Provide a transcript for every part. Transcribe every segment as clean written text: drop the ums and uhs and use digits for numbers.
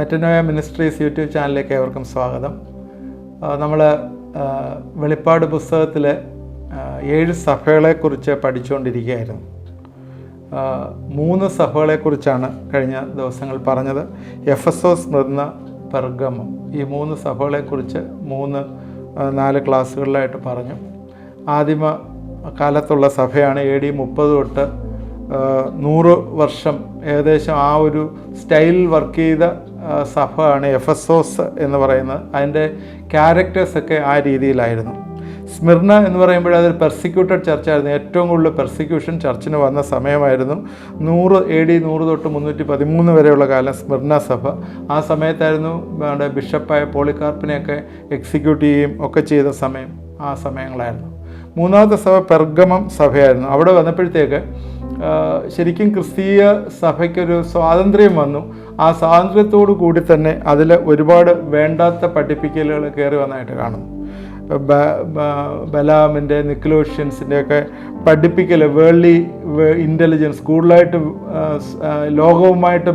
Metanoia ministries YouTube ചാനലിലേക്ക് ഏവർക്കും സ്വാഗതം. നമ്മൾ വെളിപ്പാട് പുസ്തകത്തിലെ 7 സഭകളെക്കുറിച്ച് പഠിച്ചുകൊണ്ടിരിക്കുകയായിരുന്നു. 3 സഭകളെക്കുറിച്ചാണ് കഴിഞ്ഞ ദിവസങ്ങൾ പറഞ്ഞത്. എഫെസോസ്, സ്മിർന, പെർഗമം. ഈ 3 സഭകളെക്കുറിച്ച് 4 ക്ലാസ്സുകളിലായിട്ട് പറഞ്ഞു. ആദിമ കാലത്തുള്ള സഭയാണ്. AD 30 തൊട്ട് 100 വർഷം ഏകദേശം ആ ഒരു സ്റ്റൈൽ വർക്ക് ചെയ്ത സഭയാണ് എഫെസോസ് എന്ന് പറയുന്നത്. അതിൻ്റെ ക്യാരക്ടേഴ്സൊക്കെ ആ രീതിയിലായിരുന്നു. സ്മിർന എന്ന് പറയുമ്പോൾ അതൊരു പെർസിക്യൂട്ടഡ് ചർച്ചായിരുന്നു. ഏറ്റവും കൂടുതൽ പെർസിക്യൂഷൻ ചർച്ചിന് വന്ന സമയമായിരുന്നു. AD 100 തൊട്ട് 313 വരെയുള്ള കാലം സ്മിർന സഭ. ആ സമയത്തായിരുന്നു നമ്മുടെ ബിഷപ്പായ പോളികാർപ്പിനെയൊക്കെ എക്സിക്യൂട്ട് ചെയ്യുകയും ഒക്കെ ചെയ്ത സമയം. ആ സമയങ്ങളായിരുന്നു. 3ാമത്തെ സഭ പെർഗമം സഭയായിരുന്നു. അവിടെ വന്നപ്പോഴത്തേക്ക് ശരിക്കും ക്രിസ്തീയ സഭയ്ക്കൊരു സ്വാതന്ത്ര്യം വന്നു. ആ സ്വാതന്ത്ര്യത്തോടു കൂടി തന്നെ അതിൽ ഒരുപാട് വേണ്ടാത്ത പഠിപ്പിക്കലുകൾ കയറി വന്നതായിട്ട് കാണുന്നു. ബലാമിൻ്റെ, നിക്കലോഷ്യൻസിൻ്റെയൊക്കെ പഠിപ്പിക്കൽ, വേൾഡ്ലി ഇൻ്റലിജൻസ് കൂടുതലായിട്ട് ലോകവുമായിട്ട്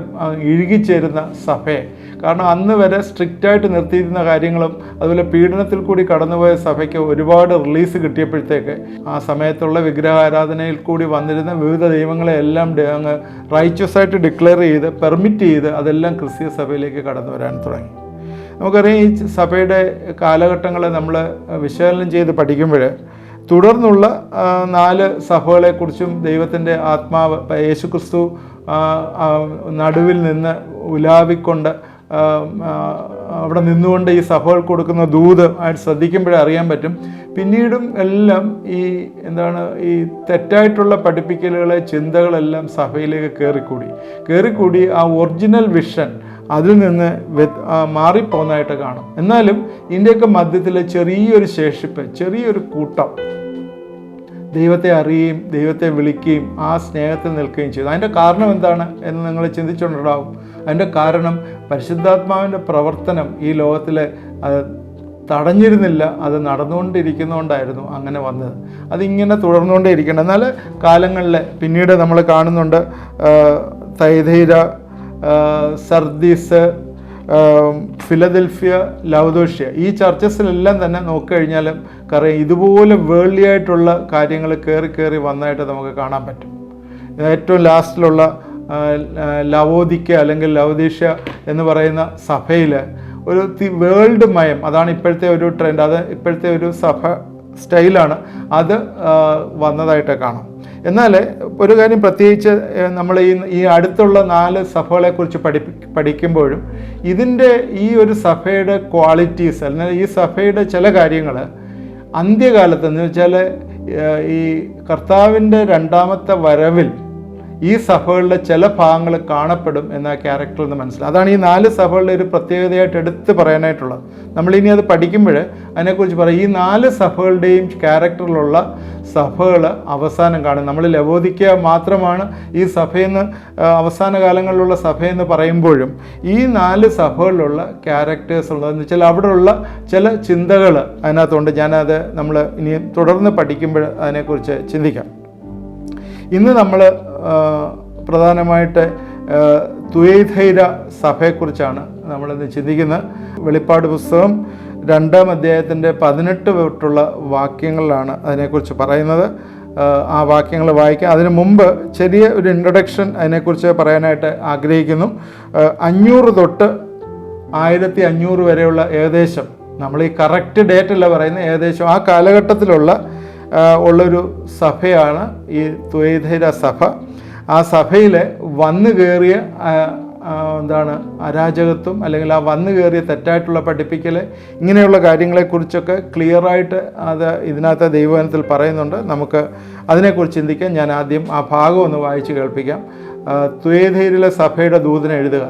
ഇഴുകിച്ചേരുന്ന സഭയെ. കാരണം അന്ന് വരെ സ്ട്രിക്റ്റായിട്ട് നിർത്തിയിരുന്ന കാര്യങ്ങളും അതുപോലെ പീഡനത്തിൽ കൂടി കടന്നുപോയ സഭയ്ക്ക് ഒരുപാട് റിലീസ് കിട്ടിയപ്പോഴത്തേക്ക് ആ സമയത്തുള്ള വിഗ്രഹാരാധനയിൽ കൂടി വന്നിരുന്ന വിവിധ ദൈവങ്ങളെ എല്ലാം അങ്ങ് റൈച്ചസായിട്ട് ഡിക്ലെയർ ചെയ്ത് പെർമിറ്റ് ചെയ്ത് അതെല്ലാം ക്രിസ്തീയ സഭയിലേക്ക് കടന്നു വരാൻ തുടങ്ങി. നമുക്കറിയാം, ഈ സഭയുടെ കാലഘട്ടങ്ങളെ നമ്മൾ വിശകലനം ചെയ്ത് പഠിക്കുമ്പോൾ തുടർന്നുള്ള 4 സഭകളെക്കുറിച്ചും ദൈവത്തിൻ്റെ ആത്മാവ് യേശുക്രിസ്തു നടുവിൽ നിന്ന് ഉലാവിക്കൊണ്ട് അവിടെ നിന്നുകൊണ്ട് ഈ സഭകൾ കൊടുക്കുന്ന ദൂത് ആയിട്ട് ശ്രദ്ധിക്കുമ്പോഴേ അറിയാൻ പറ്റും. പിന്നീടും എല്ലാം ഈ തെറ്റായിട്ടുള്ള പഠിപ്പിക്കലുകളെ, ചിന്തകളെല്ലാം സഭയിലേക്ക് കയറിക്കൂടി ആ ഒറിജിനൽ വിഷൻ അതിൽ നിന്ന് മാറിപ്പോകുന്നതായിട്ട് കാണും. എന്നാലും ഇതിൻ്റെയൊക്കെ മധ്യത്തിൽ ചെറിയൊരു ശേഷിപ്പ്, ചെറിയൊരു കൂട്ടം ദൈവത്തെ അറിയുകയും ദൈവത്തെ വിളിക്കുകയും ആ സ്നേഹത്തിൽ നിൽക്കുകയും ചെയ്തു. അതിൻ്റെ കാരണം എന്താണ് എന്ന് നിങ്ങൾ ചിന്തിച്ചുകൊണ്ടുണ്ടാവും. അതിൻ്റെ കാരണം പരിശുദ്ധാത്മാവിൻ്റെ പ്രവർത്തനം ഈ ലോകത്തിൽ തടഞ്ഞിരുന്നില്ല. അത് നടന്നുകൊണ്ടിരിക്കുന്നതുകൊണ്ടായിരുന്നു അങ്ങനെ വന്നത്. അതിങ്ങനെ തുടർന്നുകൊണ്ടേ ഇരിക്കണം. എന്നാൽ കാലങ്ങളിൽ പിന്നീട് നമ്മൾ കാണുന്നുണ്ട് തൈതൈര, സർദീസ്, ഫിലദൽഫിയ, ലവദോഷ്യ. ഈ ചർച്ചസിലെല്ലാം തന്നെ നോക്കിക്കഴിഞ്ഞാലും അറിയാം ഇതുപോലെ വേൾഡ്ലി ആയിട്ടുള്ള കാര്യങ്ങൾ കയറി വന്നതായിട്ട് നമുക്ക് കാണാൻ പറ്റും. ഏറ്റവും ലാസ്റ്റിലുള്ള ലവോദിക്ക അല്ലെങ്കിൽ ലവദീഷ്യ എന്ന് പറയുന്ന സഭയിൽ ഒരു വേൾഡ് മയം, അതാണ് ഇപ്പോഴത്തെ ഒരു ട്രെൻഡ്, അത് ഇപ്പോഴത്തെ ഒരു സഭ സ്റ്റൈലാണ്, അത് വന്നതായിട്ട് കാണാം. എന്നാൽ ഒരു കാര്യം പ്രത്യേകിച്ച് നമ്മൾ ഈ അടുത്തുള്ള 4 സഭകളെക്കുറിച്ച് പഠിക്കുമ്പോഴും ഇതിൻ്റെ ഈ ഒരു സഭയുടെ ക്വാളിറ്റീസ് അല്ലെങ്കിൽ ഈ സഭയുടെ ചില കാര്യങ്ങൾ അന്ത്യകാലത്ത് എന്ന് വെച്ചാൽ ഈ കർത്താവിൻ്റെ 2ാമത്തെ വരവിൽ ഈ സഭകളുടെ ചില ഭാഗങ്ങൾ കാണപ്പെടും എന്ന ക്യാരക്ടറിൽ നിന്ന് മനസ്സിലാവും. അതാണ് ഈ 4 സഭകളുടെ ഒരു പ്രത്യേകതയായിട്ട് എടുത്ത് പറയാനായിട്ടുള്ളത്. നമ്മളിനി അത് പഠിക്കുമ്പോൾ അതിനെക്കുറിച്ച് പറയും. ഈ 4 സഭകളുടെയും ക്യാരക്ടറിലുള്ള സഭകൾ അവസാനം കാണും. നമ്മൾ ലവോദിക്ക മാത്രമാണ് ഈ സഭയെന്ന് അവസാന കാലങ്ങളിലുള്ള സഭയെന്ന് പറയുമ്പോഴും ഈ 4 സഭകളിലുള്ള ക്യാരക്ടേഴ്സ് ഉള്ളതെന്ന് വെച്ചാൽ അവിടെയുള്ള ചില ചിന്തകൾ അതിനകത്തുണ്ട്. ഞാനത് നമ്മൾ ഇനി തുടർന്ന് പഠിക്കുമ്പോൾ അതിനെക്കുറിച്ച് ചിന്തിക്കാം. ഇന്ന് നമ്മൾ പ്രധാനമായിട്ട് തുയൈഥൈര സഭയെക്കുറിച്ചാണ് നമ്മളിന്ന് ചിന്തിക്കുന്നത്. വെളിപ്പാട് പുസ്തകം 2-ാം അധ്യായത്തിൻ്റെ 18 തൊട്ടുള്ള വാക്യങ്ങളിലാണ് അതിനെക്കുറിച്ച് പറയുന്നത്. ആ വാക്യങ്ങൾ വായിക്കാം. അതിനു മുമ്പ് ചെറിയ ഒരു ഇൻട്രൊഡക്ഷൻ അതിനെക്കുറിച്ച് പറയാനായിട്ട് ആഗ്രഹിക്കുന്നു. 500 തൊട്ട് 1500 വരെയുള്ള ഏകദേശം, നമ്മൾ ഈ കറക്റ്റ് ഡേറ്റ് അല്ല പറയുന്നത്, ഏകദേശം ആ കാലഘട്ടത്തിലുള്ള ഉള്ളൊരു സഭയാണ് ഈ തുയൈഥൈര സഭ. ആ സഭയിൽ വന്നു കയറിയ അരാജകത്വം അല്ലെങ്കിൽ ആ വന്നു കയറിയ തെറ്റായിട്ടുള്ള പഠിപ്പിക്കൽ, ഇങ്ങനെയുള്ള കാര്യങ്ങളെക്കുറിച്ചൊക്കെ ക്ലിയറായിട്ട് അത് ഇതിനകത്ത് ദൈവവചനത്തിൽ പറയുന്നുണ്ട്. നമുക്ക് അതിനെക്കുറിച്ച് ചിന്തിക്കാം. ഞാൻ ആദ്യം ആ ഭാഗം ഒന്ന് വായിച്ച് കേൾപ്പിക്കാം. തുയൈഥൈരയിലെ സഭയുടെ ദൂതനെ എഴുതുക.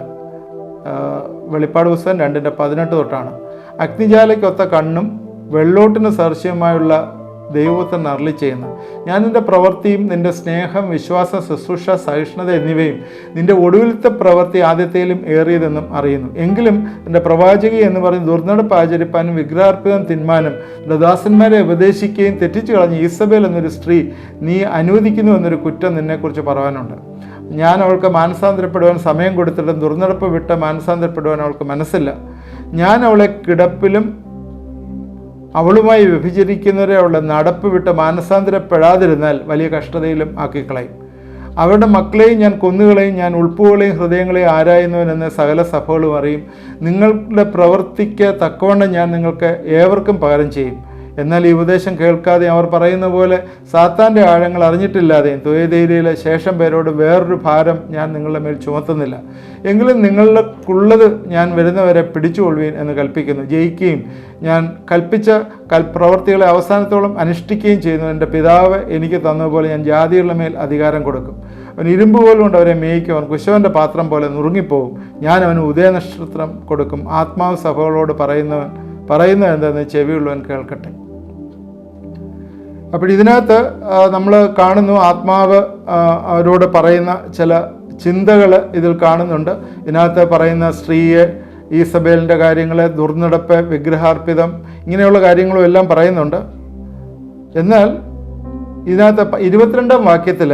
വെളിപ്പാട് പുസ്തകം 2:18 തൊട്ടാണ്. അഗ്നിജാലയ്ക്കൊത്ത കണ്ണും വെള്ളോട്ടിന് സദൃശ്യമായുള്ള ദൈവപുത്രൻ അരുളി ചെയ്യുന്ന, ഞാൻ നിൻ്റെ പ്രവൃത്തിയും നിൻ്റെ സ്നേഹം, വിശ്വാസം, ശുശ്രൂഷ, സഹിഷ്ണുത എന്നിവയും നിൻ്റെ ഒടുവിലത്തെ പ്രവൃത്തി ആദ്യത്തേലും ഏറിയതെന്നും അറിയുന്നു. എങ്കിലും നിൻ്റെ പ്രവാചകി എന്ന് പറഞ്ഞ് ദുർനടപ്പ് ആചരിപ്പാനും വിഗ്രഹാർപ്പിതം തിന്മാനും ദാസന്മാരെ ഉപദേശിക്കുകയും തെറ്റിച്ചു കളഞ്ഞ് ഈസബേൽ എന്നൊരു സ്ത്രീ നീ അനുവദിക്കുന്നു എന്നൊരു കുറ്റം നിന്നെക്കുറിച്ച് പറയാനുണ്ട്. ഞാൻ അവൾക്ക് മാനസാന്തരപ്പെടുവാൻ സമയം കൊടുത്തിട്ടും ദുർനടപ്പ് വിട്ട് മാനസാന്തരപ്പെടുവാൻ അവൾക്ക് മനസ്സില്ല. ഞാൻ അവളെ കിടപ്പിലും അവളുമായി വ്യഭിചരിക്കുന്നവരെ അവളുടെ നടപ്പ് വിട്ട് മാനസാന്തരപ്പെടാതിരുന്നാൽ വലിയ കഷ്ടതയിലും ആക്കിക്കളയും. അവരുടെ മക്കളെയും ഞാൻ കൊന്നുകളെയും, ഞാൻ ഉൾപ്പുകളെയും ഹൃദയങ്ങളെയും ആരായുന്നവനെന്ന് സകല സഭകളും അറിയും. നിങ്ങളുടെ പ്രവൃത്തിക്ക് തക്കവണ്ണം ഞാൻ നിങ്ങൾക്ക് ഏവർക്കും പകരം ചെയ്യും. എന്നാൽ ഈ ഉപദേശം കേൾക്കാതെ അവർ പറയുന്ന പോലെ സാത്താൻ്റെ ആഴങ്ങൾ അറിഞ്ഞിട്ടില്ലാതെയും തുയഥൈരയിലെ ശേഷം പേരോട് വേറൊരു ഭാരം ഞാൻ നിങ്ങളുടെ മേൽ ചുമത്തുന്നില്ല. എങ്കിലും നിങ്ങൾക്കുള്ളത് ഞാൻ വരുന്നവരെ പിടിച്ചുകൊള്ളുവീൻ എന്ന് കൽപ്പിക്കുന്നു. ജയിക്കുകയും ഞാൻ കൽപ്പിച്ച പ്രവൃത്തികളെ അവസാനത്തോളം അനുഷ്ഠിക്കുകയും ചെയ്യുന്നു. എൻ്റെ പിതാവ് എനിക്ക് തന്നതുപോലെ ഞാൻ ജാതികളുടെ മേൽ അധികാരം കൊടുക്കും. അവൻ ഇരുമ്പ് പോലുകൊണ്ട് അവരെ മേയിക്കും. അവൻ കുശവൻ്റെ പാത്രം പോലെ നുറുങ്ങിപ്പോകും. ഞാൻ അവന് ഉദയനക്ഷത്രം കൊടുക്കും. ആത്മാവ് സഭകളോട് പറയുന്നത് എന്താണെന്ന് ചെവിയുള്ളവൻ കേൾക്കട്ടെ. അപ്പോൾ ഇതിനകത്ത് നമ്മൾ കാണുന്നു, ആത്മാവ് അവരോട് പറയുന്ന ചില ചിന്തകൾ ഇതിൽ കാണുന്നുണ്ട്. ഇതിനകത്ത് പറയുന്ന സ്ത്രീയെ, ഈസബേലിൻ്റെ കാര്യങ്ങൾ, ദുർനടപ്പ്, വിഗ്രഹാർപ്പിതം, ഇങ്ങനെയുള്ള കാര്യങ്ങളും എല്ലാം പറയുന്നുണ്ട്. എന്നാൽ ഇതിനകത്ത് 22-ാം വാക്യത്തിൽ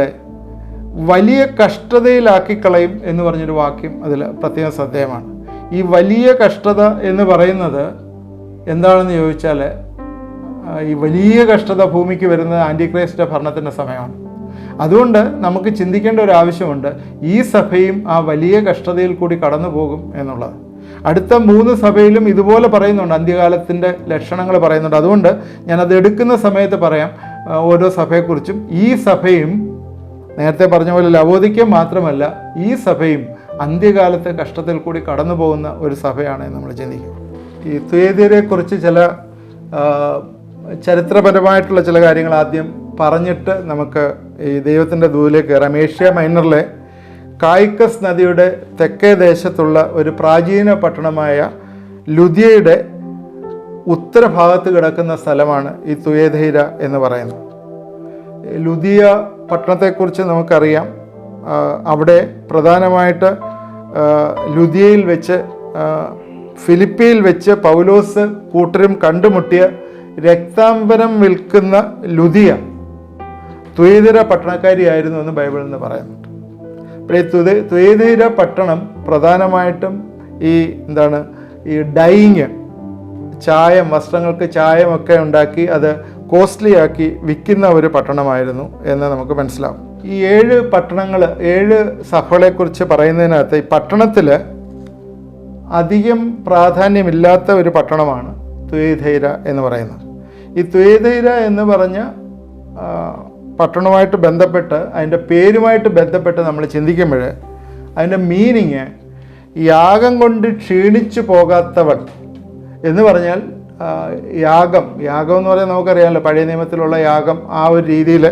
വലിയ കഷ്ടതയിലാക്കിക്കളയും എന്ന് പറഞ്ഞൊരു വാക്യം അതിൽ പ്രത്യേകം ശ്രദ്ധേയമാണ്. ഈ വലിയ കഷ്ടത എന്ന് പറയുന്നത് എന്താണെന്ന് ചോദിച്ചാൽ, ഈ വലിയ കഷ്ടത ഭൂമിക്ക് വരുന്നത് ആൻറ്റിക്രൈസ്റ്റ് ഭരണത്തിൻ്റെ സമയമാണ്. അതുകൊണ്ട് നമുക്ക് ചിന്തിക്കേണ്ട ഒരു ആവശ്യമുണ്ട്. ഈ സഭയും ആ വലിയ കഷ്ടതയിൽ കൂടി കടന്നു പോകും എന്നുള്ളത്. അടുത്ത 3 സഭയിലും ഇതുപോലെ പറയുന്നുണ്ട്, അന്ത്യകാലത്തിൻ്റെ ലക്ഷണങ്ങൾ പറയുന്നുണ്ട്. അതുകൊണ്ട് ഞാനത് എടുക്കുന്ന സമയത്ത് പറയാം ഓരോ സഭയെക്കുറിച്ചും. ഈ സഭയും നേരത്തെ പറഞ്ഞ പോലെ ലവോദിക്ക മാത്രമല്ല, ഈ സഭയും അന്ത്യകാലത്തെ കഷ്ടത്തിൽ കൂടി കടന്നു പോകുന്ന ഒരു സഭയാണ് നമ്മൾ ചിന്തിക്കുക. ഈ തുയഥൈരയെക്കുറിച്ച് ചില ചരിത്രപരമായിട്ടുള്ള ചില കാര്യങ്ങൾ ആദ്യം പറഞ്ഞിട്ട് നമുക്ക് ഈ ദൈവത്തിൻ്റെ ദൂതിലേക്ക് കയറാം. ഏഷ്യ മൈനറിലെ കായിക്കസ് നദിയുടെ തെക്കേ ദേശത്തുള്ള ഒരു പ്രാചീന പട്ടണമായ ലുദിയയുടെ ഉത്തരഭാഗത്ത് കിടക്കുന്ന സ്ഥലമാണ് ഈ തുയഥൈര എന്ന് പറയുന്നത്. ലുദിയ പട്ടണത്തെക്കുറിച്ച് നമുക്കറിയാം. അവിടെ പ്രധാനമായിട്ട് ലുദിയയിൽ വെച്ച്, ഫിലിപ്പിയിൽ വെച്ച് പൗലോസ് കൂട്ടരും കണ്ടുമുട്ടിയ രക്താംബരം വിൽക്കുന്ന ലുദിയ തുയഥൈര പട്ടണക്കാരിയായിരുന്നു എന്ന് ബൈബിളിൽ നിന്ന് പറയുന്നുണ്ട്. അപ്പോൾ ഈ തുയഥൈര പട്ടണം പ്രധാനമായിട്ടും ഈ ഡൈയിങ്, ചായം, വസ്ത്രങ്ങൾക്ക് ചായമൊക്കെ ഉണ്ടാക്കി അത് കോസ്റ്റ്ലി ആക്കി വിൽക്കുന്ന ഒരു പട്ടണമായിരുന്നു എന്ന് നമുക്ക് മനസ്സിലാവും. ഈ 7 പട്ടണങ്ങൾ, 7 സഭകളെക്കുറിച്ച് പറയുന്നതിനകത്ത് ഈ പട്ടണത്തിൽ അധികം പ്രാധാന്യമില്ലാത്ത ഒരു പട്ടണമാണ് തുയഥൈര എന്ന് പറയുന്നത്. ഈ തുയഥൈര എന്ന് പറഞ്ഞ പട്ടണവുമായിട്ട് ബന്ധപ്പെട്ട്, അതിൻ്റെ പേരുമായിട്ട് ബന്ധപ്പെട്ട് നമ്മൾ ചിന്തിക്കുമ്പോൾ അതിൻ്റെ മീനിങ് യാഗം കൊണ്ട് ക്ഷീണിച്ചു പോകാത്തവൾ എന്ന് പറഞ്ഞാൽ, യാഗം എന്ന് പറയാൻ നമുക്കറിയാമല്ലോ, പഴയ നിയമത്തിലുള്ള യാഗം, ആ ഒരു രീതിയിൽ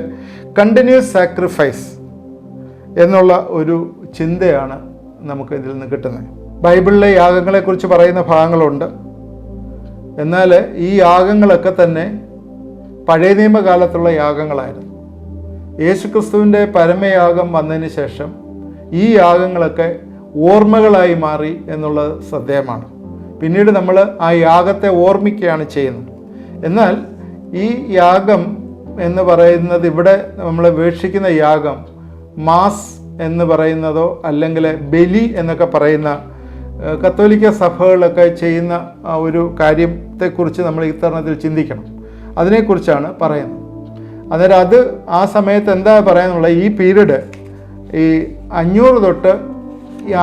കണ്ടിന്യൂസ് സാക്രിഫൈസ് എന്നുള്ള ഒരു ചിന്തയാണ് നമുക്ക് ഇതിൽ നിന്ന് കിട്ടുന്നത്. ബൈബിളിലെ യാഗങ്ങളെക്കുറിച്ച് പറയുന്ന ഭാഗങ്ങളുണ്ട്. എന്നാൽ ഈ യാഗങ്ങളൊക്കെ തന്നെ പഴയ നിയമകാലത്തുള്ള യാഗങ്ങളായിരുന്നു. യേശുക്രിസ്തുവിൻ്റെ പരമയാഗം വന്നതിന് ശേഷം ഈ യാഗങ്ങളൊക്കെ ഓർമ്മകളായി മാറി എന്നുള്ളത് ശ്രദ്ധേയമാണ്. പിന്നീട് നമ്മൾ ആ യാഗത്തെ ഓർമ്മിക്കുകയാണ് ചെയ്യുന്നത്. എന്നാൽ ഈ യാഗം എന്ന് പറയുന്നത്, ഇവിടെ നമ്മൾ വീക്ഷിക്കുന്ന യാഗം മാസ് എന്ന് പറയുന്നതോ അല്ലെങ്കിൽ ബലി എന്നൊക്കെ പറയുന്ന കത്തോലിക്ക സഭകളൊക്കെ ചെയ്യുന്ന ഒരു കാര്യത്തെക്കുറിച്ച് നമ്മൾ ഇത്തരണത്തിൽ ചിന്തിക്കണം. അതിനെക്കുറിച്ചാണ് പറയുന്നത്. അന്നേരം അത് ആ സമയത്ത് എന്താ പറയാനുള്ള, ഈ പീരീഡ് ഈ 500 തൊട്ട്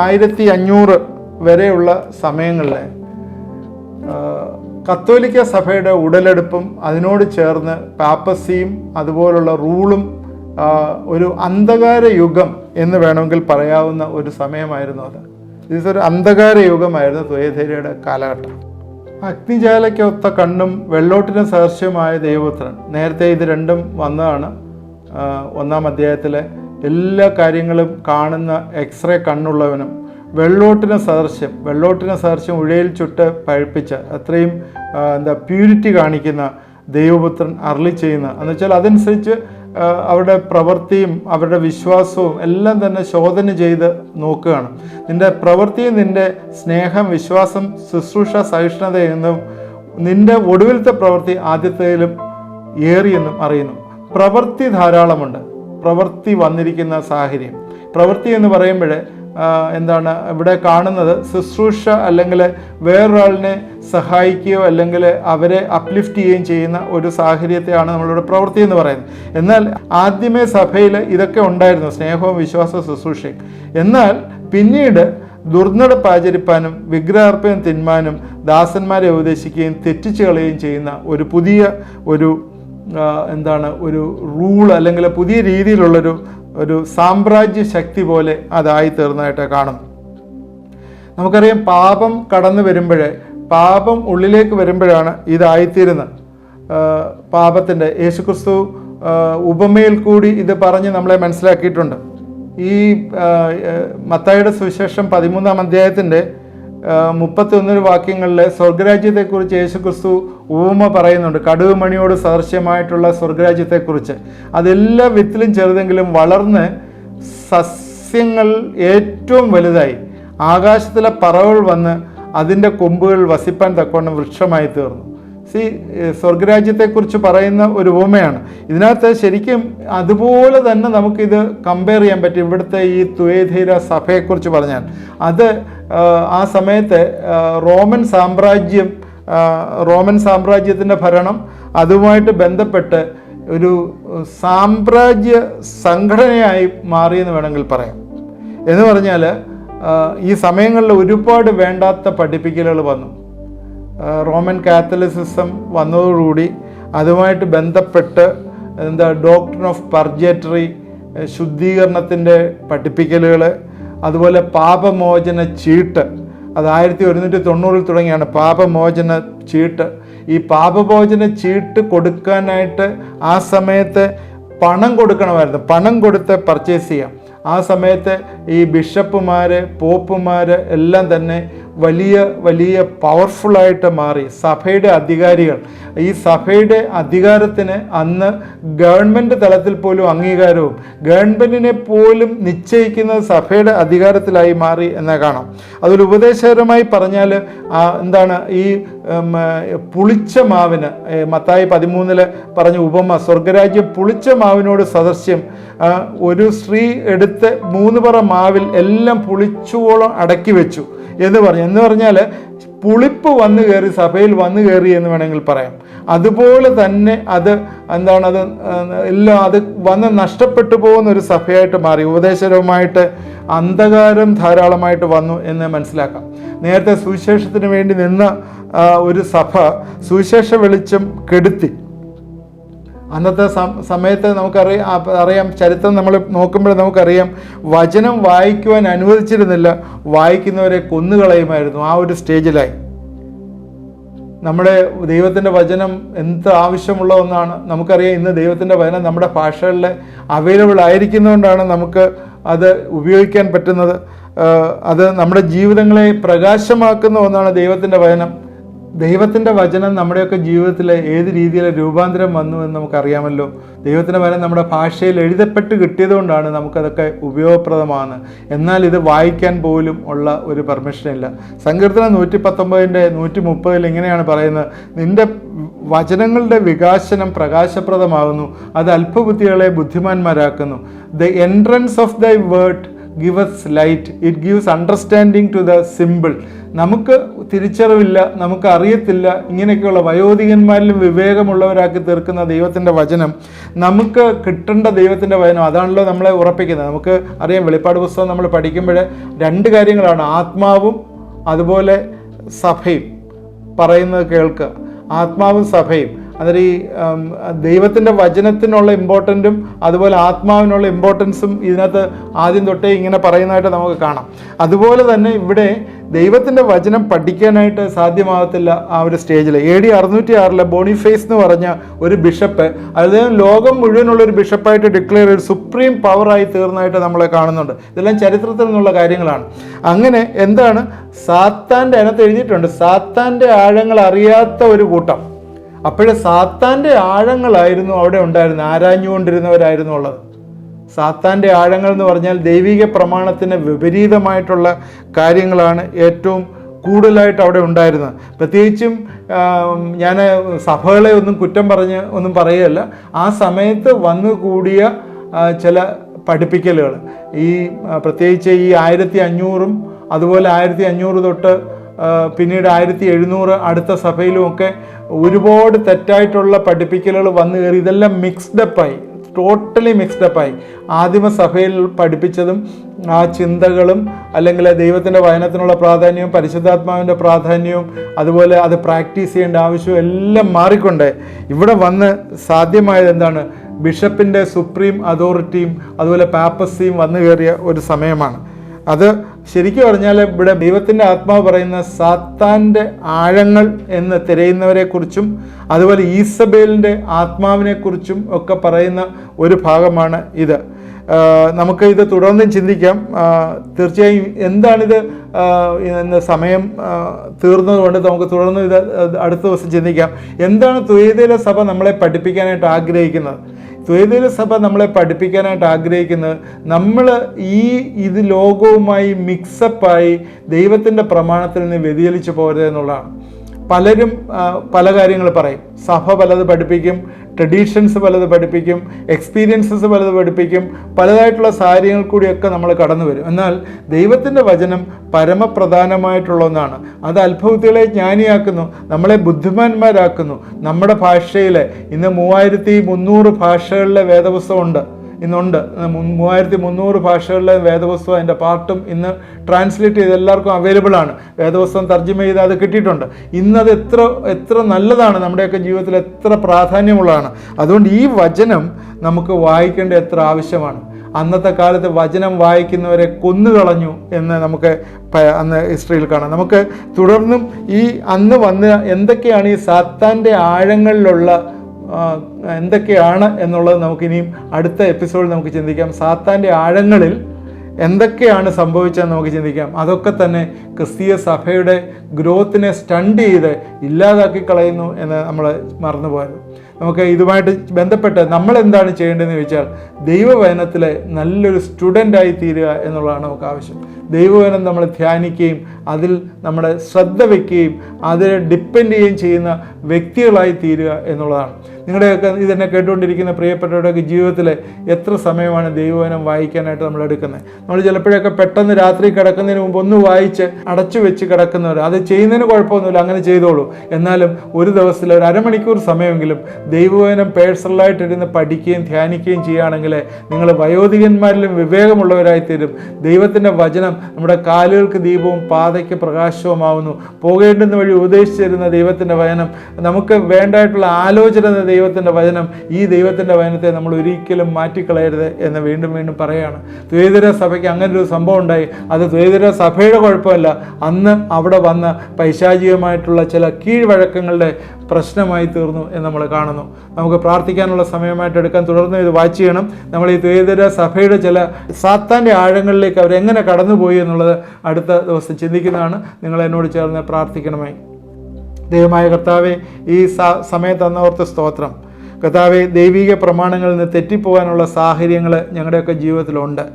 1500 വരെയുള്ള സമയങ്ങളിൽ കത്തോലിക്ക സഭയുടെ ഉടലെടുപ്പും അതിനോട് ചേർന്ന് പാപ്പസിയും അതുപോലുള്ള റൂളും ഒരു അന്ധകാര യുഗം എന്ന് വേണമെങ്കിൽ പറയാവുന്ന ഒരു സമയമായിരുന്നു അത്. ഇതൊരു അന്ധകാര യുഗമായിരുന്നു തുയഥൈരയുടെ കാലഘട്ടം. അഗ്നിജാലയ്ക്കൊത്ത കണ്ണും വെള്ളോട്ടിന് സദൃശ്യമായ ദൈവപുത്രൻ, നേരത്തെ ഇത് രണ്ടും വന്നതാണ്. 1-ാം അധ്യായത്തിലെ എല്ലാ കാര്യങ്ങളും കാണുന്ന എക്സ്റേ കണ്ണുള്ളവനും വെള്ളോട്ടിന് സദൃശ്യം ഉഴയിൽ ചുട്ട് പഴുപ്പിച്ച അത്രയും പ്യൂരിറ്റി കാണിക്കുന്ന ദൈവപുത്രൻ അരുളി ചെയ്യുന്ന, എന്നുവെച്ചാൽ അതനുസരിച്ച് അവരുടെ പ്രവൃത്തിയും അവരുടെ വിശ്വാസവും എല്ലാം തന്നെ ശോധന ചെയ്ത് നോക്കുകയാണ്. നിൻ്റെ പ്രവൃത്തിയും നിൻ്റെ സ്നേഹം, വിശ്വാസം, ശുശ്രൂഷ, സഹിഷ്ണുത എന്നും നിൻ്റെ ഒടുവിലത്തെ പ്രവൃത്തി ആദ്യത്തേതിലും ഏറിയെന്നും അറിയുന്നു. പ്രവൃത്തി ധാരാളമുണ്ട്, പ്രവൃത്തി വന്നിരിക്കുന്ന സാഹചര്യം. പ്രവൃത്തി എന്ന് പറയുമ്പോൾ എന്താണ് ഇവിടെ കാണുന്നത്, ശുശ്രൂഷ അല്ലെങ്കിൽ വേറൊരാളിനെ സഹായിക്കുകയോ അല്ലെങ്കിൽ അവരെ അപ്ലിഫ്റ്റ് ചെയ്യുകയും ചെയ്യുന്ന ഒരു സാഹചര്യത്തെയാണ് നമ്മളിവിടെ പ്രവൃത്തി എന്ന് പറയുന്നത്. എന്നാൽ ആദ്യമേ സഭയിൽ ഇതൊക്കെ ഉണ്ടായിരുന്നു, സ്നേഹവും വിശ്വാസവും ശുശ്രൂഷയും. എന്നാൽ പിന്നീട് ദുർനടപ്പ് ആചരിപ്പാനും വിഗ്രഹാർപ്പണം തിന്മാനും ദാസന്മാരെ ഉപദേശിക്കുകയും തെറ്റിച്ച് കളയുകയും ചെയ്യുന്ന ഒരു പുതിയ ഒരു ഒരു റൂൾ അല്ലെങ്കിൽ പുതിയ രീതിയിലുള്ളൊരു സാമ്രാജ്യ ശക്തി പോലെ അതായി തീർന്നതായിട്ട് കാണുന്നു. നമുക്കറിയാം, പാപം കടന്നു വരുമ്പോഴേ, പാപം ഉള്ളിലേക്ക് വരുമ്പോഴാണ് ഇതായിത്തീരുന്നത്. പാപത്തിൻ്റെ യേശുക്രിസ്തു ഉപമയിൽ കൂടി ഇത് പറഞ്ഞ് നമ്മളെ മനസ്സിലാക്കിയിട്ടുണ്ട്. ഈ മത്തായിയുടെ സുവിശേഷം 13-ാം അധ്യായത്തിൻ്റെ 31 വാക്യങ്ങളിൽ സ്വർഗരാജ്യത്തെക്കുറിച്ച് യേശുക്രിസ്തു ഉപമ പറയുന്നുണ്ട്. കടുക് മണിയോട് സദൃശ്യമായിട്ടുള്ള സ്വർഗരാജ്യത്തെക്കുറിച്ച്. അതെല്ലാ വിത്തിലും ചെറുതെങ്കിലും വളർന്ന് സസ്യങ്ങൾ ഏറ്റവും വലുതായി ആകാശത്തിലെ പറവകൾ വന്ന് അതിൻ്റെ കൊമ്പുകൾ വസിപ്പാൻ തക്കവണ്ണം വൃക്ഷമായി തീർന്നു. സ്വർഗരാജ്യത്തെക്കുറിച്ച് പറയുന്ന ഒരു ഉപമയാണ്. ഇതിനകത്ത് ശരിക്കും അതുപോലെ തന്നെ നമുക്കിത് കമ്പയർ ചെയ്യാൻ പറ്റും. ഇവിടുത്തെ ഈ തുയധീര സഭയെക്കുറിച്ച് പറഞ്ഞാൽ അത് ആ സമയത്ത് റോമൻ സാമ്രാജ്യത്തിൻ്റെ ഭരണം അതുമായിട്ട് ബന്ധപ്പെട്ട് ഒരു സാമ്രാജ്യ സംഘടനയായി മാറിയെന്ന് വേണമെങ്കിൽ പറയാം. എന്ന് പറഞ്ഞാൽ ഈ സമയങ്ങളിൽ ഒരുപാട് വേണ്ടാത്ത പഠിപ്പിക്കലുകൾ വന്നു. റോമൻ കാത്തലിസിസം വന്നതോടുകൂടി അതുമായിട്ട് ബന്ധപ്പെട്ട് ഡോക്ട്രിൻ ഓഫ് പർജേറ്ററി, ശുദ്ധീകരണത്തിൻ്റെ പഠിപ്പിക്കലുകൾ, അതുപോലെ പാപമോചന ചീട്ട്, അത് 1190 തുടങ്ങിയാണ് പാപമോചന ചീട്ട്. ഈ പാപമോചന ചീട്ട് കൊടുക്കാനായിട്ട് ആ സമയത്ത് പണം കൊടുക്കണമായിരുന്നു, പണം കൊടുത്ത് പർച്ചേസ് ചെയ്യാം. ആ സമയത്ത് ഈ ബിഷപ്പുമാർ, പോപ്പുമാർ എല്ലാം തന്നെ വലിയ വലിയ പവർഫുള്ളായിട്ട് മാറി. സഭയുടെ അധികാരികൾ, ഈ സഭയുടെ അധികാരത്തിന് അന്ന് ഗവൺമെൻറ് തലത്തിൽ പോലും അംഗീകാരവും ഗവൺമെൻറ്റിനെ പോലും നിശ്ചയിക്കുന്നത് സഭയുടെ അധികാരത്തിലായി മാറി എന്ന് കാണാം. അതൊരു ഉപദേശകരമായി പറഞ്ഞാൽ ഈ പുളിച്ച മാവിന്, മത്തായി 13 പറഞ്ഞ ഉപമ, സ്വർഗരാജ്യം പുളിച്ച മാവിനോട് സദൃശ്യം. ഒരു സ്ത്രീ എടുത്ത് 3 പറ മാവിൽ എല്ലാം പുളിച്ചോളം അടക്കി വെച്ചു എന്ന് പറഞ്ഞാൽ പുളിപ്പ് വന്നു കയറി, സഭയിൽ വന്നു കയറി എന്ന് വേണമെങ്കിൽ പറയാം. അതുപോലെ തന്നെ എല്ലാം അത് വന്ന് നഷ്ടപ്പെട്ടു പോകുന്ന ഒരു സഭയായിട്ട് മാറി. ഉപദേശപരമായിട്ട് അന്ധകാരം ധാരാളമായിട്ട് വന്നു എന്ന് മനസ്സിലാക്കാം. നേരത്തെ സുവിശേഷത്തിന് വേണ്ടി നിന്ന ഒരു സഭ സുവിശേഷ വെളിച്ചം കെടുത്തി. അന്നത്തെ സമയത്ത് അറിയാം, ചരിത്രം നമ്മൾ നോക്കുമ്പോൾ നമുക്കറിയാം, വചനം വായിക്കുവാൻ അനുവദിച്ചിരുന്നില്ല, വായിക്കുന്നവരെ കൊന്നുകളയുമായിരുന്നു. ആ ഒരു സ്റ്റേജിലായി. നമ്മുടെ ദൈവത്തിൻ്റെ വചനം എന്ത് ആവശ്യമുള്ള ഒന്നാണ്. നമുക്കറിയാം, ഇന്ന് ദൈവത്തിൻ്റെ വചനം നമ്മുടെ ഭാഷകളിൽ അവൈലബിൾ ആയിരിക്കുന്നതുകൊണ്ടാണ് നമുക്ക് അത് ഉപയോഗിക്കാൻ പറ്റുന്നത്. അത് നമ്മുടെ ജീവിതങ്ങളെ പ്രകാശമാക്കുന്ന ഒന്നാണ് ദൈവത്തിൻ്റെ വചനം. ദൈവത്തിൻ്റെ വചനം നമ്മുടെയൊക്കെ ജീവിതത്തിൽ ഏത് രീതിയിൽ രൂപാന്തരം വന്നു എന്ന് നമുക്കറിയാമല്ലോ. ദൈവത്തിൻ്റെ വചനം നമ്മുടെ ഭാഷയിൽ എഴുതപ്പെട്ട് കിട്ടിയതുകൊണ്ടാണ് നമുക്കതൊക്കെ ഉപയോഗപ്രദമാകുന്നത്. എന്നാൽ ഇത് വായിക്കാൻ പോലും ഉള്ള ഒരു പെർമിഷനില്ല. സങ്കീർത്തനം 119 130 ഇങ്ങനെയാണ് പറയുന്നത്: നിന്റെ വചനങ്ങളുടെ വികാസനം പ്രകാശപ്രദമാകുന്നു, അത് അല്പബുദ്ധികളെ ബുദ്ധിമാന്മാരാക്കുന്നു. The entrance of thy word gives light, it gives understanding to the simple. നമുക്ക് തിരിച്ചറിവില്ല, നമുക്ക് അറിയത്തില്ല, ഇങ്ങനെയൊക്കെയുള്ള വയോധികന്മാരിലും വിവേകമുള്ളവരാക്കി തീർക്കുന്ന ദൈവത്തിൻ്റെ വചനം, നമുക്ക് കിട്ടേണ്ട ദൈവത്തിൻ്റെ വചനം അതാണല്ലോ നമ്മളെ ഉറപ്പിക്കുന്നത്. നമുക്ക് അറിയാം, വെളിപ്പാട് പുസ്തകം നമ്മൾ പഠിക്കുമ്പോൾ 2 കാര്യങ്ങളാണ്, ആത്മാവും അതുപോലെ സഭയും പറയുന്നത് കേൾക്കുക. ആത്മാവും സഭയും, അതൊരു ഈ ദൈവത്തിൻ്റെ വചനത്തിനുള്ള ഇമ്പോർട്ടൻറ്റും അതുപോലെ ആത്മാവിനുള്ള ഇമ്പോർട്ടൻസും ഇതിനകത്ത് ആദ്യം തൊട്ടേ ഇങ്ങനെ പറയുന്നതായിട്ട് നമുക്ക് കാണാം. അതുപോലെ തന്നെ ഇവിടെ ദൈവത്തിൻ്റെ വചനം പഠിക്കാനായിട്ട് സാധ്യമാകത്തില്ല ആ ഒരു സ്റ്റേജിൽ. AD 606 ബോണിഫേസ് എന്ന് പറഞ്ഞ ഒരു ബിഷപ്പ്, അദ്ദേഹം ലോകം മുഴുവനുള്ളൊരു ബിഷപ്പായിട്ട് ഡിക്ലെയർ ചെയ്ത് സുപ്രീം പവറായി തീർന്നതായിട്ട് നമ്മളെ കാണുന്നുണ്ട്. ഇതെല്ലാം ചരിത്രത്തിൽ നിന്നുള്ള കാര്യങ്ങളാണ്. അങ്ങനെ സാത്താൻ്റെ അതിനകത്ത് എഴുതിയിട്ടുണ്ട്, സാത്താൻ്റെ ആഴങ്ങൾ അറിയാത്ത ഒരു കൂട്ടം. അപ്പോഴേ സാത്താൻ്റെ ആഴങ്ങളായിരുന്നു അവിടെ ഉണ്ടായിരുന്നത്, ആരാഞ്ഞുകൊണ്ടിരുന്നവരായിരുന്നു ഉള്ളത്. സാത്താൻ്റെ ആഴങ്ങൾ എന്ന് പറഞ്ഞാൽ ദൈവിക പ്രമാണത്തിന് വിപരീതമായിട്ടുള്ള കാര്യങ്ങളാണ് ഏറ്റവും കൂടുതലായിട്ട് അവിടെ ഉണ്ടായിരുന്നത്. പ്രത്യേകിച്ചും ഞാൻ സഭകളെ ഒന്നും കുറ്റം പറഞ്ഞ് ഒന്നും പറയുകയല്ല, ആ സമയത്ത് വന്നു കൂടിയ ചില പഠിപ്പിക്കലുകൾ. പ്രത്യേകിച്ച് ഈ 1500 അതുപോലെ 1500 തൊട്ട് പിന്നീട് 1700 അടുത്ത സഭയിലുമൊക്കെ ഒരുപാട് തെറ്റായിട്ടുള്ള പഠിപ്പിക്കലുകൾ വന്നു കയറി. ഇതെല്ലാം മിക്സ്ഡപ്പായി, ടോട്ടലി മിക്സ്ഡപ്പായി. ആദിമസഭയിൽ പഠിപ്പിച്ചതും ആ ചിന്തകളും അല്ലെങ്കിൽ ദൈവത്തിൻ്റെ വചനത്തിനുള്ള പ്രാധാന്യവും പരിശുദ്ധാത്മാവിൻ്റെ പ്രാധാന്യവും അതുപോലെ അത് പ്രാക്ടീസ് ചെയ്യേണ്ട ആവശ്യവും എല്ലാം മാറിക്കൊണ്ട് ഇവിടെ വന്ന് സാധ്യമായത് എന്താണ്? ബിഷപ്പിൻ്റെ സുപ്രീം അതോറിറ്റിയും അതുപോലെ പാപ്പസിയും വന്നു കയറിയ ഒരു സമയമാണ് അത്. ശരിക്കും പറഞ്ഞാൽ ഇവിടെ ദൈവത്തിൻ്റെ ആത്മാവ് പറയുന്ന സാത്താൻ്റെ ആഴങ്ങൾ എന്ന് തിരയുന്നവരെക്കുറിച്ചും അതുപോലെ ഈസബേലിൻ്റെ ആത്മാവിനെക്കുറിച്ചും ഒക്കെ പറയുന്ന ഒരു ഭാഗമാണ് ഇത്. നമുക്ക് ഇത് തുടർന്നും ചിന്തിക്കാം. തീർച്ചയായും എന്താണിത്, സമയം തീർന്നതുകൊണ്ട് നമുക്ക് തുടർന്ന് ഇത് അടുത്ത ദിവസം ചിന്തിക്കാം. എന്താണ് തുയതൈല സഭ നമ്മളെ പഠിപ്പിക്കാനായിട്ട് ആഗ്രഹിക്കുന്നത്? തുയതൈല സഭ നമ്മളെ പഠിപ്പിക്കാനായിട്ട് ആഗ്രഹിക്കുന്നത് നമ്മൾ ഇത് ലോകവുമായി മിക്സപ്പായി ദൈവത്തിൻ്റെ പ്രമാണത്തിൽ നിന്ന് വ്യതിചലിച്ചു പോകരുത് എന്നുള്ളതാണ്. പലരും പല കാര്യങ്ങൾ പറയും. സഭ പലത് പഠിപ്പിക്കും, ട്രഡീഷൻസ് പലത് പഠിപ്പിക്കും, എക്സ്പീരിയൻസസ് പലത് പഠിപ്പിക്കും, പലതായിട്ടുള്ള കാര്യങ്ങൾ കൂടിയൊക്കെ നമ്മൾ കടന്നു വരും. എന്നാൽ ദൈവത്തിൻ്റെ വചനം പരമപ്രധാനമായിട്ടുള്ള ഒന്നാണ്. അത് അത്ഭുതങ്ങളെ ജ്ഞാനിയാക്കുന്നു, നമ്മളെ ബുദ്ധിമാന്മാരാക്കുന്നു. നമ്മുടെ ഭാഷയിലെ ഇന്ന് 3300 ഭാഷകളിലെ വേദപുസ്തകമുണ്ട്, ഇന്നുണ്ട്. 3300 ഭാഷകളിലെ വേദപുസ്തകം, അതിൻ്റെ പാർട്ടും ഇന്ന് ട്രാൻസ്ലേറ്റ് ചെയ്ത് എല്ലാവർക്കും അവൈലബിൾ ആണ്. വേദപുസ്തകം തർജ്ജമ ചെയ്ത് അത് കിട്ടിയിട്ടുണ്ട്. ഇന്നത് എത്ര നല്ലതാണ്, നമ്മുടെയൊക്കെ ജീവിതത്തിൽ എത്ര പ്രാധാന്യമുള്ളതാണ്. അതുകൊണ്ട് ഈ വചനം നമുക്ക് വായിക്കേണ്ട എത്ര ആവശ്യമാണ്. അന്നത്തെ കാലത്ത് വചനം വായിക്കുന്നവരെ കൊന്നുകളഞ്ഞു എന്ന് നമുക്ക് അന്ന് ഹിസ്റ്ററിയിൽ കാണാം. നമുക്ക് തുടർന്നും ഈ അന്ന് വന്ന് എന്തൊക്കെയാണ് ഈ സാത്താൻ്റെ ആഴങ്ങളിലുള്ള എന്തൊക്കെയാണ് എന്നുള്ളത് നമുക്കിനിയും അടുത്ത എപ്പിസോഡിൽ നമുക്ക് ചിന്തിക്കാം. സാത്താൻ്റെ ആഴങ്ങളിൽ എന്തൊക്കെയാണ് സംഭവിച്ചതെന്ന് നമുക്ക് ചിന്തിക്കാം. അതൊക്കെ തന്നെ ക്രിസ്തീയ സഭയുടെ ഗ്രോത്തിനെ സ്റ്റണ്ട് ചെയ്ത് ഇല്ലാതാക്കി കളയുന്നു എന്ന് നമ്മൾ മറന്നുപോയത്. നമുക്ക് ഇതുമായിട്ട് ബന്ധപ്പെട്ട് നമ്മൾ എന്താണ് ചെയ്യേണ്ടതെന്ന് ചോദിച്ചാൽ ദൈവവചനത്തിലെ നല്ലൊരു സ്റ്റുഡൻ്റായി തീരുക എന്നുള്ളതാണ് നമുക്ക് ആവശ്യം. ദൈവവചനം നമ്മൾ ധ്യാനിക്കുകയും അതിൽ നമ്മുടെ ശ്രദ്ധ വയ്ക്കുകയും അതിനെ ഡിപ്പെൻഡ് ചെയ്യുകയും ചെയ്യുന്ന വ്യക്തികളായി തീരുക എന്നുള്ളതാണ്. നിങ്ങളുടെയൊക്കെ ഇതെന്നെ കേട്ടുകൊണ്ടിരിക്കുന്ന പ്രിയപ്പെട്ടവരുടെയൊക്കെ ജീവിതത്തിൽ എത്ര സമയമാണ് ദൈവവചനം വായിക്കാനായിട്ട് നമ്മൾ എടുക്കുന്നത്? നമ്മൾ ചിലപ്പോഴൊക്കെ പെട്ടെന്ന് രാത്രി കിടക്കുന്നതിന് മുമ്പ് ഒന്ന് വായിച്ച് അടച്ചു വെച്ച് കിടക്കുന്നവർ, അത് ചെയ്യുന്നതിന് കുഴപ്പമൊന്നുമില്ല, അങ്ങനെ ചെയ്തോളൂ. എന്നാലും ഒരു ദിവസത്തിൽ ഒരു അരമണിക്കൂർ സമയമെങ്കിലും ദൈവവചനം പേഴ്സണലായിട്ടിരുന്ന് പഠിക്കുകയും ധ്യാനിക്കുകയും ചെയ്യുകയാണെങ്കിൽ നിങ്ങൾ വയോധികന്മാരിലും വിവേകമുള്ളവരായി തീരും. ദൈവത്തിൻ്റെ വചനം നമ്മുടെ കാലുകൾക്ക് ദീപവും പാതയ്ക്ക് പ്രകാശവുമാവുന്നു. പോകേണ്ടുന്ന വഴി ഉപദേശിച്ചു തരുന്ന ദൈവത്തിൻ്റെ വചനം, നമുക്ക് വേണ്ടായിട്ടുള്ള ആലോചന ദൈവത്തിൻ്റെ വചനം, ഈ ദൈവത്തിൻ്റെ വചനത്തെ നമ്മൾ ഒരിക്കലും മാറ്റിക്കളയരുത് എന്ന് വീണ്ടും വീണ്ടും പറയുകയാണ്. തുയതൈല സഭയ്ക്ക് അങ്ങനെ ഒരു സംഭവം ഉണ്ടായി. അത് തുയതൈല സഭയുടെ കുഴപ്പമല്ല, അന്ന് അവിടെ വന്ന പൈശാചികമായിട്ടുള്ള ചില കീഴ്വഴക്കങ്ങളുടെ പ്രശ്നമായി തീർന്നു എന്ന് നമ്മൾ കാണുന്നു. നമുക്ക് പ്രാർത്ഥിക്കാനുള്ള സമയമായിട്ട് എടുക്കാൻ തുടർന്ന് ഇത് വാച്ച് ചെയ്യണം. നമ്മൾ ഈ തുയതൈല സഭയുടെ ചില സാത്താൻ്റെ ആഴങ്ങളിലേക്ക് അവരെങ്ങനെ കടന്നുപോയി എന്നുള്ളത് അടുത്ത ദിവസം ചിന്തിക്കുന്നതാണ്. നിങ്ങൾ എന്നോട് ചേർന്ന് പ്രാർത്ഥിക്കണമേ. ദൈവമായ കർത്താവെ, ഈ സമയത്ത് തന്നോർത്ത് സ്തോത്രം. കർത്താവെ, ദൈവിക പ്രമാണങ്ങളിൽ നിന്ന് തെറ്റിപ്പോകാനുള്ള സാഹചര്യങ്ങൾ ഞങ്ങളുടെയൊക്കെ ജീവിതത്തിലുണ്ട്.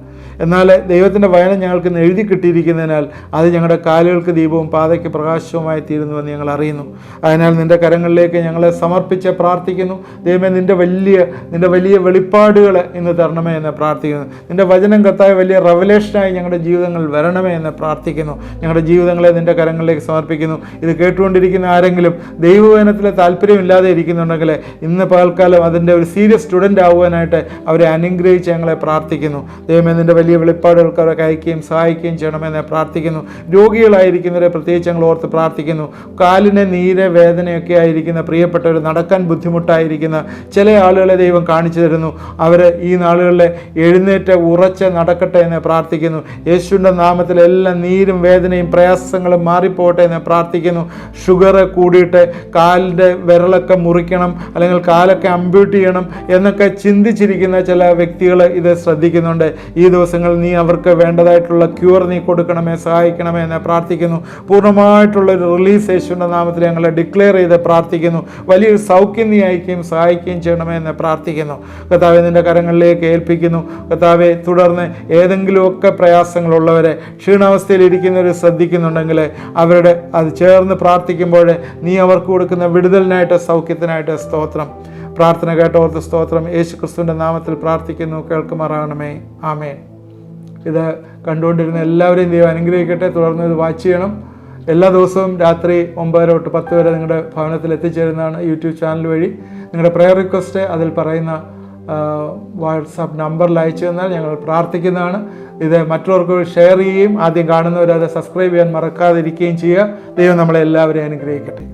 എന്നാൽ ദൈവത്തിൻ്റെ വചനം ഞങ്ങൾക്ക് എഴുതി കിട്ടിയിരിക്കുന്നതിനാൽ അത് ഞങ്ങളുടെ കാലുകൾക്ക് ദീപവും പാതയ്ക്ക് പ്രകാശവുമായി തീരുന്നുവെന്ന് ഞങ്ങൾ അറിയുന്നു. അതിനാൽ നിൻ്റെ കരങ്ങളിലേക്ക് ഞങ്ങളെ സമർപ്പിച്ച് പ്രാർത്ഥിക്കുന്നു. ദൈവമേ, നിൻ്റെ വലിയ വെളിപ്പാടുകൾ ഇന്ന് തരണമേ എന്ന് പ്രാർത്ഥിക്കുന്നു. നിൻ്റെ വചനം കർത്താവ് വലിയ റെവലേഷനായി ഞങ്ങളുടെ ജീവിതങ്ങളിൽ വരണമേ എന്ന് പ്രാർത്ഥിക്കുന്നു. ഞങ്ങളുടെ ജീവിതങ്ങളെ നിൻ്റെ കരങ്ങളിലേക്ക് സമർപ്പിക്കുന്നു. ഇത് കേട്ടുകൊണ്ടിരിക്കുന്ന ആരെങ്കിലും ദൈവവചനത്തിൽ താല്പര്യമില്ലാതെ ഇരിക്കുന്നുണ്ടെങ്കിൽ ഇന്ന് പകൽക്കാലം അതിൻ്റെ ഒരു സീരിയസ് സ്റ്റുഡൻ്റ് ആകുവാനായിട്ട് അവരെ അനുഗ്രഹിച്ച് ഞങ്ങളെ പ്രാർത്ഥിക്കുന്നു. ദൈവമേ, നിൻ്റെ വലിയ വെളിപ്പാടുകൾക്ക് അവരെ അയക്കുകയും സഹായിക്കുകയും ചെയ്യണമെന്ന് പ്രാർത്ഥിക്കുന്നു. രോഗികളായിരിക്കുന്നവരെ പ്രത്യേകിച്ച് ഞങ്ങൾ ഓർത്ത് പ്രാർത്ഥിക്കുന്നു. കാലിന് നീര് വേദനയൊക്കെ ആയിരിക്കുന്ന പ്രിയപ്പെട്ടവർ, നടക്കാൻ ബുദ്ധിമുട്ടായിരിക്കുന്ന ചില ആളുകളെ ദൈവം കാണിച്ചു തരുന്നു. അവർ ഈ നാളുകളിൽ എഴുന്നേറ്റ് ഉറച്ച് നടക്കട്ടെ എന്ന് പ്രാർത്ഥിക്കുന്നു. യേശുവിൻ്റെ നാമത്തിൽ എല്ലാ നീരും വേദനയും പ്രയാസങ്ങളും മാറിപ്പോട്ടെ എന്ന് പ്രാർത്ഥിക്കുന്നു. ഷുഗർ കൂടിയിട്ട് കാലിൻ്റെ വിരലൊക്കെ മുറിക്കണം, അല്ലെങ്കിൽ കാലൊക്കെ അമ്പ്യൂട്ട് ചെയ്യണം എന്നൊക്കെ ചിന്തിച്ചിരിക്കുന്ന ചില വ്യക്തികൾ ഇത് ശ്രദ്ധിക്കുന്നുണ്ട്. ഈ ദിവസങ്ങളിൽ നീ അവർക്ക് വേണ്ടതായിട്ടുള്ള ക്യൂർ നീ കൊടുക്കണമേ, സഹായിക്കണമേ എന്ന് പ്രാർത്ഥിക്കുന്നു. പൂർണ്ണമായിട്ടുള്ളൊരു റിലീസ് യേശുവിൻ്റെ നാമത്തിൽ ഞങ്ങളെ ഡിക്ലെയർ ചെയ്ത് പ്രാർത്ഥിക്കുന്നു. വലിയൊരു സൗഖ്യം നീ അയക്കുകയും സഹായിക്കുകയും ചെയ്യണമേ എന്ന് പ്രാർത്ഥിക്കുന്നു. കർത്താവെ, നിൻ്റെ കരങ്ങളിലേക്ക് ഏൽപ്പിക്കുന്നു. കർത്താവെ, തുടർന്ന് ഏതെങ്കിലുമൊക്കെ പ്രയാസങ്ങളുള്ളവരെ, ക്ഷീണാവസ്ഥയിലിരിക്കുന്നവർ ശ്രദ്ധിക്കുന്നുണ്ടെങ്കിൽ അവരുടെ അത് ചേർന്ന് പ്രാർത്ഥിക്കുമ്പോൾ നീ അവർക്ക് കൊടുക്കുന്ന വിടുതലിനായിട്ട് സൗഖ്യത്തിനായിട്ട് സ്തോത്രം. പ്രാർത്ഥന കേട്ടോർത്ത് സ്തോത്രം. യേശു ക്രിസ്തുവിൻ്റെ നാമത്തിൽ പ്രാർത്ഥിക്കുന്നു, കേൾക്കുമാറാകണമേ. ആമേൻ. ഇത് കണ്ടുകൊണ്ടിരുന്ന എല്ലാവരെയും ദൈവം അനുഗ്രഹിക്കട്ടെ. തുടർന്ന് ഇത് വാച്ച് ചെയ്യണം. എല്ലാ ദിവസവും രാത്രി 9 തൊട്ട് 10 വരെ നിങ്ങളുടെ ഭവനത്തിൽ എത്തിച്ചേരുന്നതാണ് യൂട്യൂബ് ചാനൽ വഴി. നിങ്ങളുടെ പ്രെയർ റിക്വസ്റ്റ് അതിൽ പറയുന്ന വാട്സാപ്പ് നമ്പറിൽ അയച്ചു തന്നാൽ ഞങ്ങൾ പ്രാർത്ഥിക്കുന്നതാണ്. ഇത് മറ്റുള്ളവർക്ക് ഷെയർ ചെയ്യുകയും ആദ്യം കാണുന്നവർ അത് സബ്സ്ക്രൈബ് ചെയ്യാൻ മറക്കാതിരിക്കുകയും ചെയ്യുക. ദൈവം നമ്മളെ എല്ലാവരെയും അനുഗ്രഹിക്കട്ടെ.